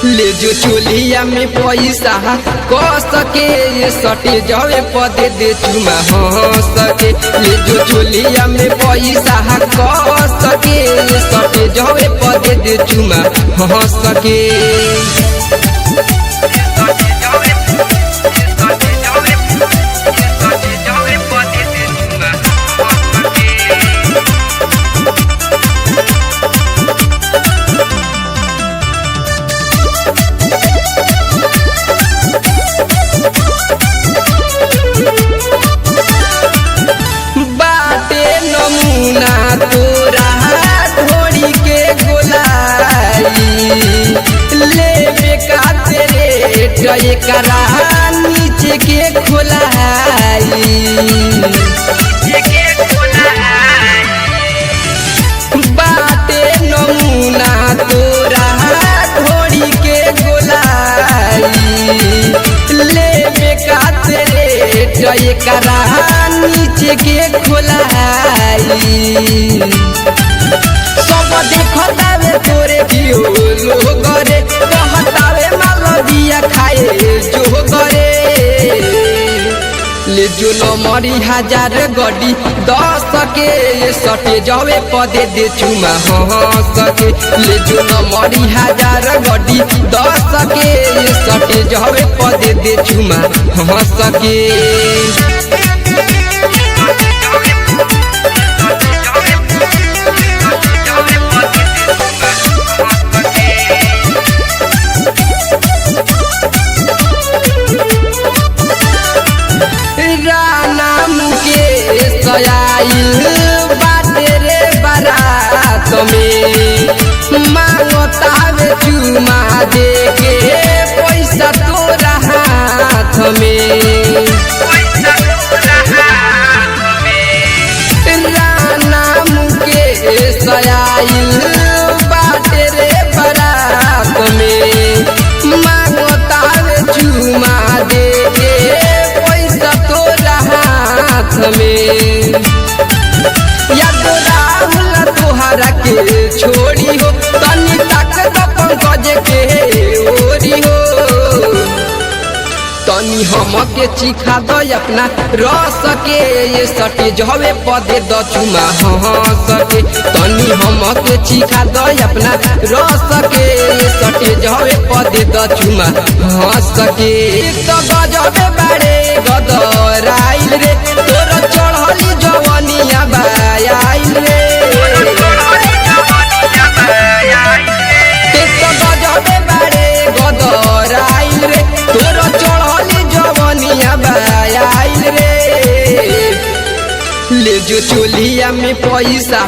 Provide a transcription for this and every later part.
ले जो चोलिया में पैसा क सके ये सटे जावे पदे दे चुमा सके। ले जो चोलिया में पैसा क सके ये सटे जावे पदे दे चुमा सके। बाटे नमूना तोरा ढोड़ी के गोलाई ले बेका तेरे गए करा नीचे के खोलाई। बाटे नमूना तोरा ढोड़ी के गोलाई ले बेका तेरे गए करा नीचे के खोलाई। सब देखतावे तोरे दियो लोग रे कहतावे मालविया खाए जो करे। ले जो नमरी 1000 गड्डी 10 के सटे जावे पदे दे चुमा सके। ले जो नमरी 1000 गड्डी 10 के सटे जावे पदे दे चुमा सके। राना मुकेश आइल बाटे रे बारात में मांगतावे चुमा दे के पैसा तोरा हाथ में। राना मुकेश आइल बाटे रे बारात में मांगतावे चुमा दे के पैसा तोरा हाथ में। या तो राहुल तोहरा के छोड़ी हो तनी तक पंकज के ओरी हो। तनी हमके चिखा दो अपना रस के ये सटे जवे पदे द चुमा सके। तनी हमके चिखा दो अपना रस के ये सटे जवे पदे द चुमा सके। तो गजबे बाड़े गदराइल रे तोर चढ़ली जवनिया बायाइल रे। तो गजबे बाड़े गदराइल रे तोर चढ़ली जवनिया बायाइल रे। ले जो चोलिया में पैसा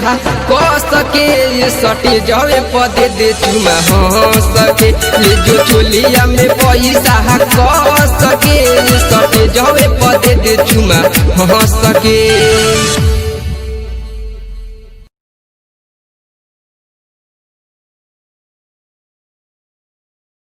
क सके ये सटे जावे पदे दे चुमा सके। ले जो चोलिया में पैसा क सके ये सटे जावे पदे दे चुमा सके।